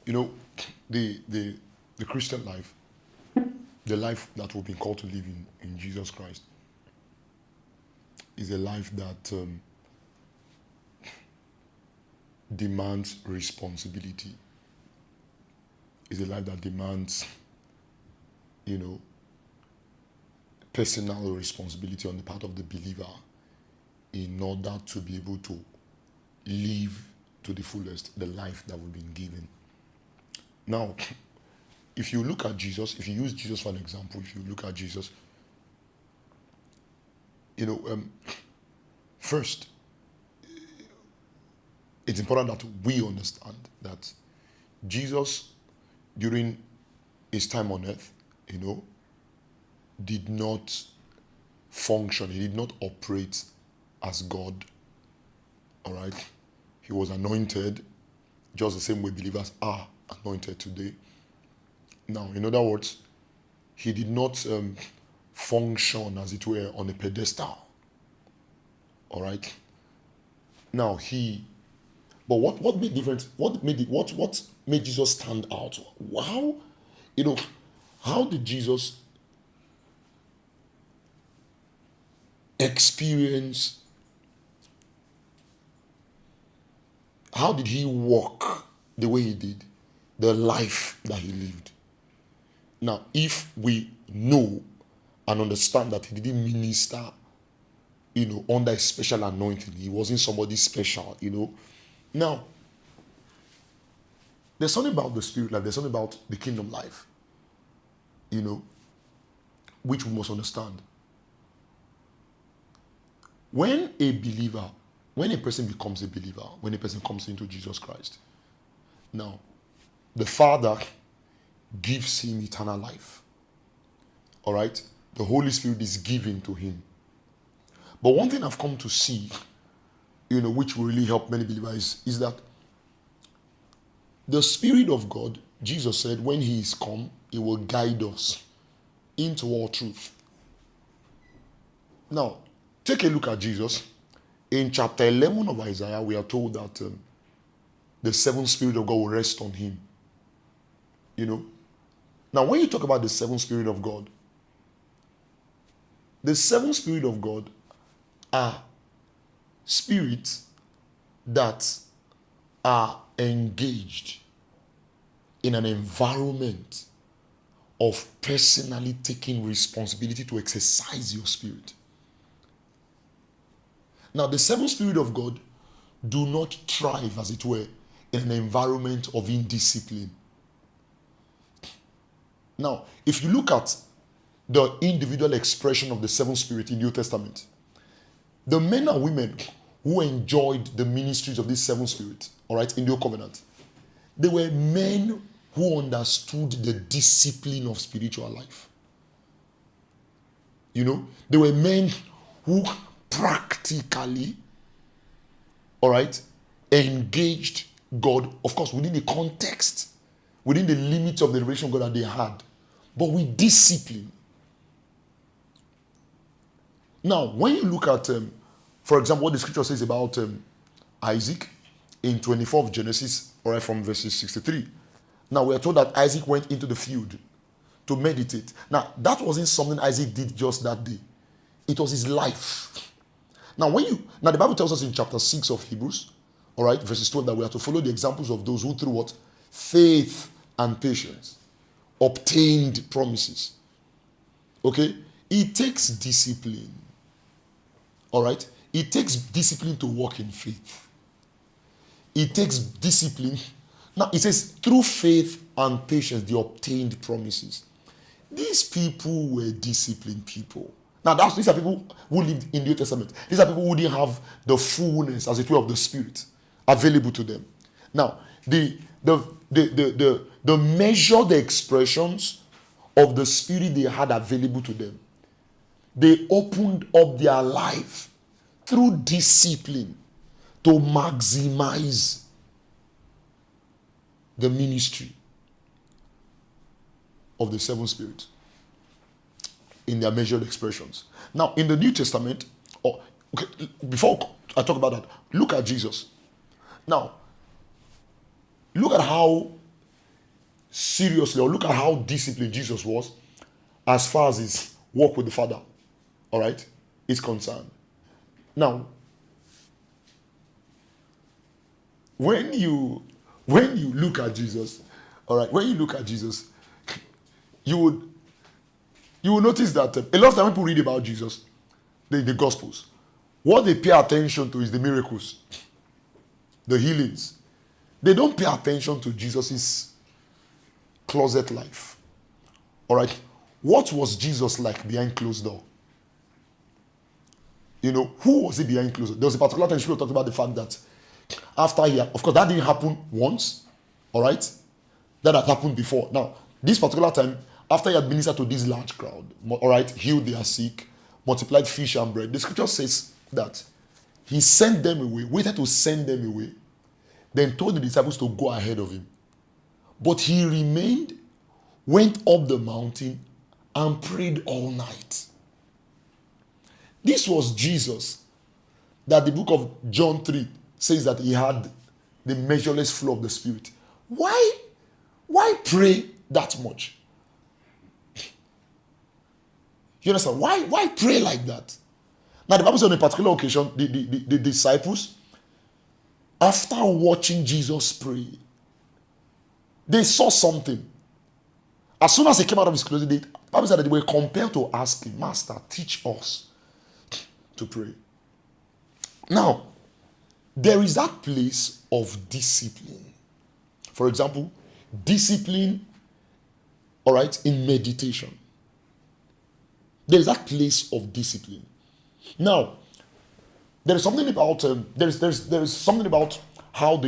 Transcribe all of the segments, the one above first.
you know, the Christian life, the life that we've been called to live in Jesus Christ, is a life that demands responsibility. Is a life that demands, personal responsibility on the part of the believer in order to be able to live to the fullest the life that we've been given. Now, if you look at Jesus, if you use Jesus for an example, if you look at Jesus, first, it's important that we understand that Jesus, during his time on earth, did not function, he did not operate as God. All right? He was anointed just the same way believers are anointed today. Now, in other words, he did not function, as it were, on a pedestal. All right? Now, but what made difference? What made Jesus stand out? Wow, how did Jesus experience? How did he walk the way he did, the life that he lived? Now, if we know and understand that he didn't minister, under a special anointing, he wasn't somebody special, Now, there's something about the spirit life, there's something about the kingdom life, which we must understand. When a person becomes a believer, when a person comes into Jesus Christ, now, the Father gives him eternal life. All right? The Holy Spirit is given to him. But one thing I've come to see, which will really help many believers, is that the Spirit of God, Jesus said, when he is come, he will guide us into all truth. Now, take a look at Jesus. In chapter 11 of Isaiah, we are told that the seventh Spirit of God will rest on him. Now, when you talk about the seventh Spirit of God, the seventh Spirit of God are spirits that are engaged in an environment of personally taking responsibility to exercise your spirit. Now, the seventh Spirit of God do not thrive, as it were, in an environment of indiscipline. Now, if you look at the individual expression of the seventh Spirit in the New Testament, the men and women who enjoyed the ministries of this seventh Spirit, all right, in the Old Covenant, they were men who understood the discipline of spiritual life. They were men who practically, all right, engaged God, of course, within the context, within the limits of the revelation of God that they had, but with discipline. Now, when you look at, for example, what the scripture says about Isaac in 24 of Genesis, all right, from verses 63. Now, we are told that Isaac went into the field to meditate. Now, that wasn't something Isaac did just that day. It was his life. Now, the Bible tells us in chapter 6 of Hebrews, all right, verses 12, that we have to follow the examples of those who through what? Faith and patience obtained promises. Okay? It takes discipline. All right? It takes discipline to walk in faith. It takes discipline. Now, it says, through faith and patience, they obtained promises. These people were disciplined people. Now, these are people who lived in the Old Testament. These are people who didn't have the fullness, as it were, of the Spirit available to them. Now, the measured expressions of the Spirit they had available to them, they opened up their life through discipline to maximize the ministry of the seven spirits in their measured expressions. Now, in the New Testament, before I talk about that, look at Jesus. Now, look at how seriously, or look at how disciplined Jesus was as far as his walk with the Father, all right, is concerned. Now, when you look at Jesus, all right, when you look at Jesus, you would notice that a lot of time people read about Jesus, the Gospels. What they pay attention to is the miracles, the healings. They don't pay attention to Jesus's closet life. All right, what was Jesus like behind closed door? You know, who was he behind closed door? There was a particular time Scripture talked about the fact that after he had, of course, that didn't happen once, all right? That had happened before. Now, this particular time, after he had ministered to this large crowd, all right, healed their sick, multiplied fish and bread, the Scripture says that he sent them away, waited to send them away, then told the disciples to go ahead of him. But he remained, went up the mountain, and prayed all night. This was Jesus that the book of John 3 says that he had the measureless flow of the Spirit. Why pray that much? You understand? Why pray like that? Now, the Bible says on a particular occasion, the disciples, after watching Jesus pray, they saw something. As soon as he came out of his closet, the Bible said that they were compelled to ask him, Master, teach us to pray. Now, there is that place of discipline. For example, discipline, all right, in meditation. There is that place of discipline. Now, there is something about there is something about how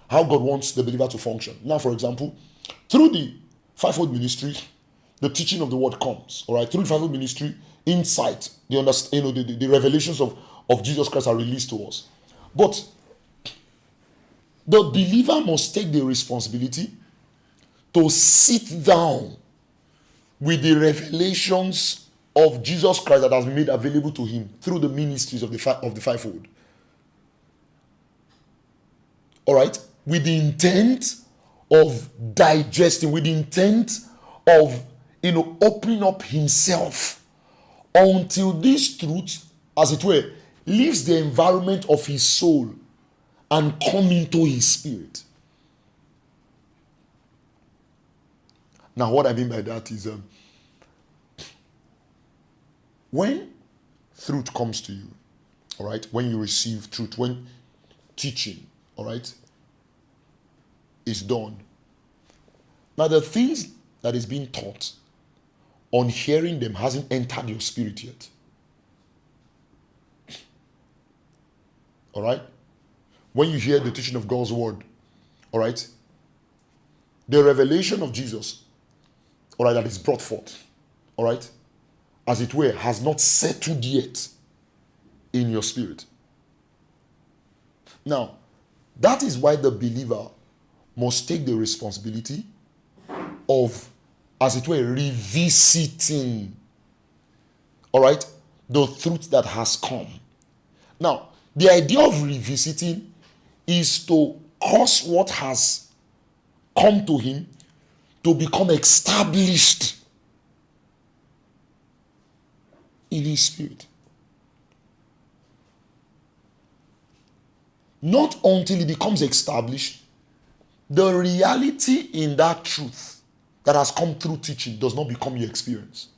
how God wants the believer to function. Now, for example, through the fivefold ministry, the teaching of the word comes. All right, through the fivefold ministry, insight, the revelations of Jesus Christ are released to us. But the believer must take the responsibility to sit down with the revelations of Jesus Christ that has been made available to him through the ministries of the fivefold. All right, with the intent of digesting, with the intent of opening up himself until this truth, as it were, leaves the environment of his soul and come into his spirit. Now, what I mean by that is when truth comes to you, all right, when you receive truth, when teaching, all right, is done. Now, the things that is being taught, on hearing them, hasn't entered your spirit yet. All right? When you hear the teaching of God's word, all right, the revelation of Jesus, all right, that is brought forth, all right, as it were, has not settled yet in your spirit. Now, that is why the believer must take the responsibility of, as it were, revisiting, all right, the truth that has come. Now, the idea of revisiting is to cause what has come to him to become established in his spirit. Not until it becomes established, the reality in that truth that has come through teaching does not become your experience.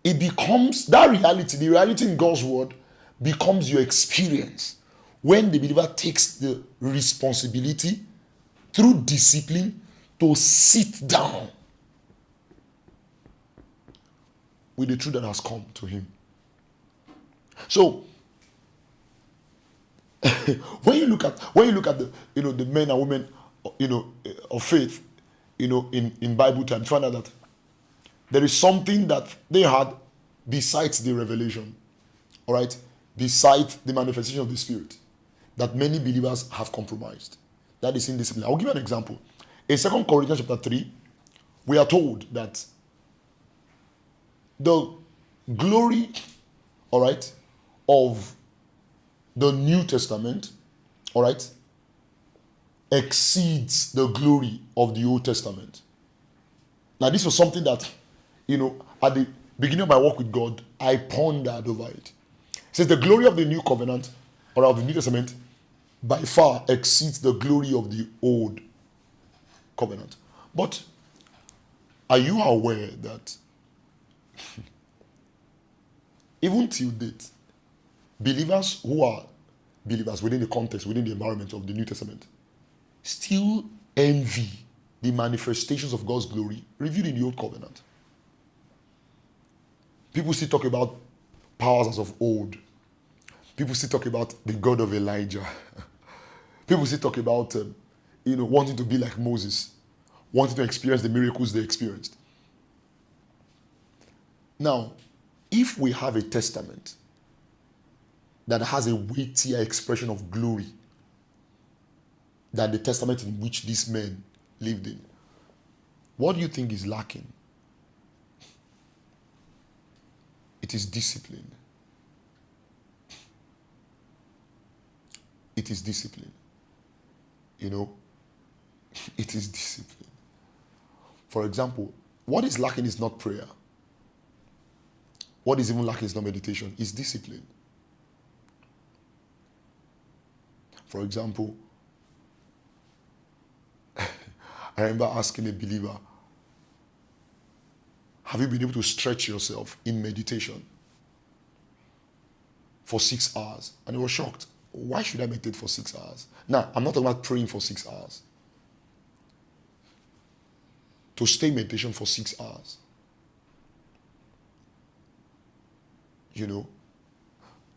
It becomes, that reality, the reality in God's word, becomes your experience when the believer takes the responsibility through discipline to sit down with the truth that has come to him. So when you look at the the men and women of faith in Bible time, you find out that there is something that they had besides the revelation, all right, besides the manifestation of the Spirit, that many believers have compromised. That is indiscipline. I'll give you an example. In 2 Corinthians chapter 3, we are told that the glory, all right, of the New Testament, all right, exceeds the glory of the Old Testament. Now, this was something that, at the beginning of my walk with God, I pondered over it. It says the glory of the New Covenant, or of the New Testament, by far exceeds the glory of the Old Covenant. But are you aware that even till date, believers who are believers within the context, within the environment of the New Testament, still envy the manifestations of God's glory revealed in the Old Covenant? People still talk about powers as of old. People still talk about the God of Elijah. People still talk about, wanting to be like Moses, wanting to experience the miracles they experienced. Now, if we have a testament that has a weightier expression of glory than the testament in which these men lived in, what do you think is lacking? It is discipline. It is discipline. It is discipline. For example, what is lacking is not prayer. What is even lacking is not meditation. It's discipline. For example, I remember asking a believer, have you been able to stretch yourself in meditation for 6 hours? And he was shocked. Why should I meditate for 6 hours? Now, I'm not talking about praying for 6 hours. To stay in meditation for 6 hours.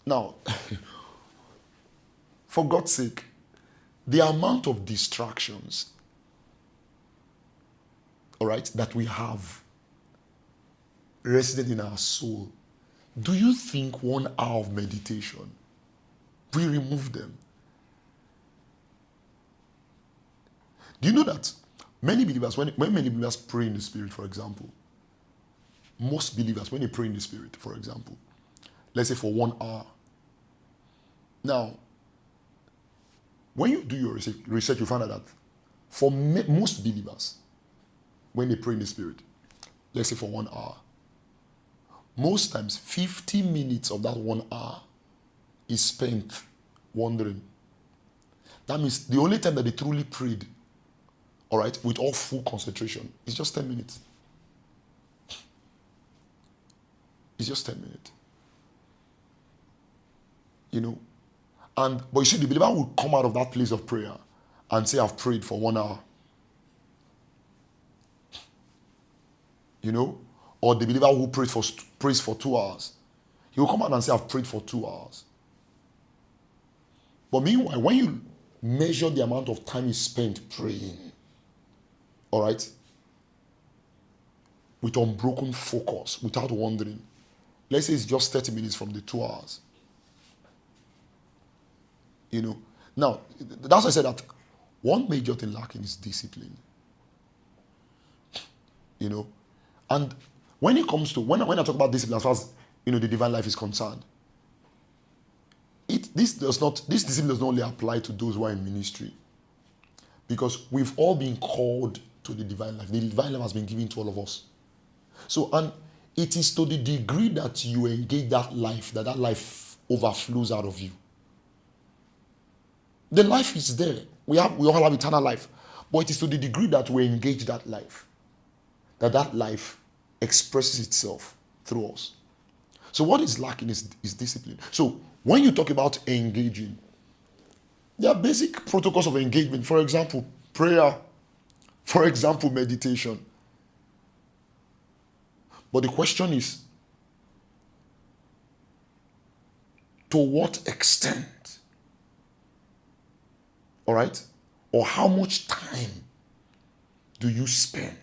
Now, for God's sake, the amount of distractions, all right, that we have resident in our soul, do you think 1 hour of meditation will remove them? Do you know that many believers, when many believers pray in the Spirit, for example, most believers, when they pray in the Spirit, for example, let's say for 1 hour. Now, when you do your research, you find out that for most believers, when they pray in the Spirit, let's say for 1 hour, most times 50 minutes of that 1 hour is spent wandering. That means the only time that they truly prayed, all right, with all full concentration, is just 10 minutes. It's just 10 minutes. But you see, the believer will come out of that place of prayer and say, I've prayed for 1 hour. Or the believer who prays for 2 hours, he will come out and say, I've prayed for 2 hours. But meanwhile, when you measure the amount of time you spent praying, all right, with unbroken focus, without wandering, let's say it's just 30 minutes from the 2 hours. Now, that's why I said that one major thing lacking is discipline. And when it comes to, when I talk about discipline as far as, the divine life is concerned, this discipline does not only apply to those who are in ministry, because we've all been called to the divine life. The divine life has been given to all of us. So, and it is to the degree that you engage that life overflows out of you. The life is there. We all have eternal life. But it is to the degree that we engage that life life expresses itself through us. So what is lacking is discipline. So when you talk about engaging, there are basic protocols of engagement. For example, prayer. For example, meditation. But the question is, to what extent? All right? Or how much time do you spend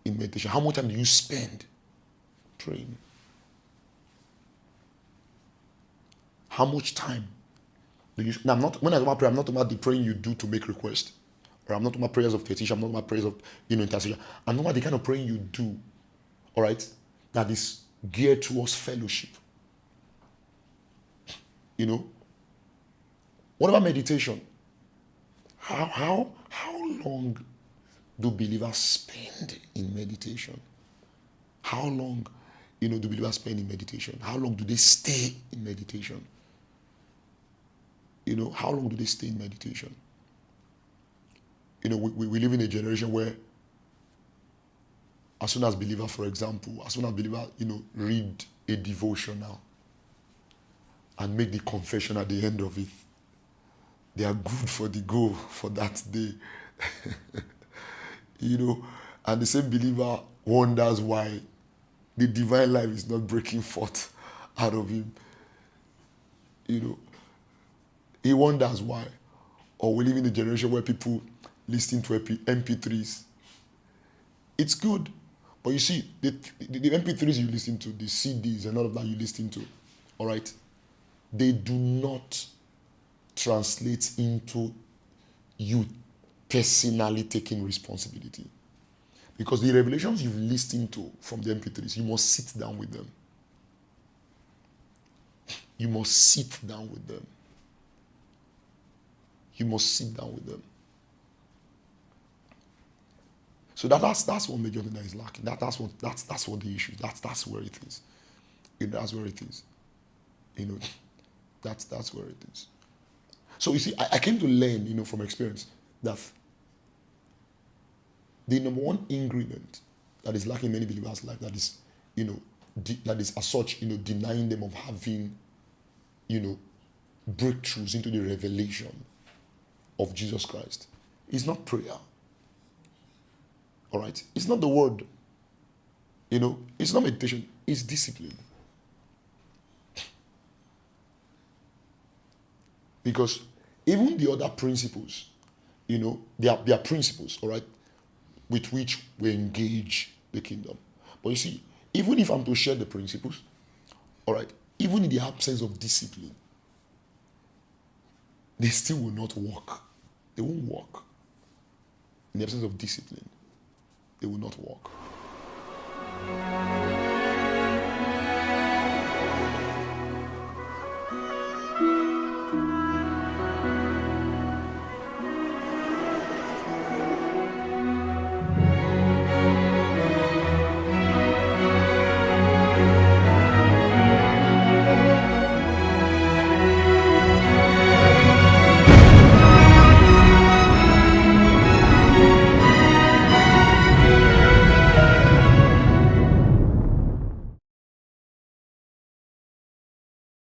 in meditation? How much time do you spend praying? How much time do you... Now, when I talk about prayer, I'm not talking about the praying you do to make requests. Or I'm not talking about prayers of petition. I'm not talking about prayers of intercession. I'm talking about the kind of praying you do, all right, that is geared towards fellowship. What about meditation? How long do believers spend in meditation? How long, do believers spend in meditation? How long do they stay in meditation? How long do they stay in meditation? We live in a generation where as soon as believer, for example, read a devotional and make the confession at the end of it, they are good for the goal for that day. And the same believer wonders why the divine life is not breaking forth out of him. He wonders why. Or we live in a generation where people listen to MP3s. It's good. But you see, the MP3s you listen to, the CDs and all of that you listen to, all right, they do not translate into you personally taking responsibility. Because the revelations you've listened to from the MP3s, you must sit down with them. You must sit down with them. You must sit down with them. So that's one major thing that is lacking. That's what the issue is. That's where it is. That's where it is. That's where it is. So you see, I came to learn, from experience that the number one ingredient that is lacking in many believers' life, that is, that is as such, denying them of having, breakthroughs into the revelation of Jesus Christ, is not prayer. All right? It's not the word. It's not meditation. It's discipline. Because even the other principles, they are principles, all right, with which we engage the kingdom. But you see, even if I'm to share the principles, all right, even in the absence of discipline, they still will not work. They won't work. In the absence of discipline, they will not work.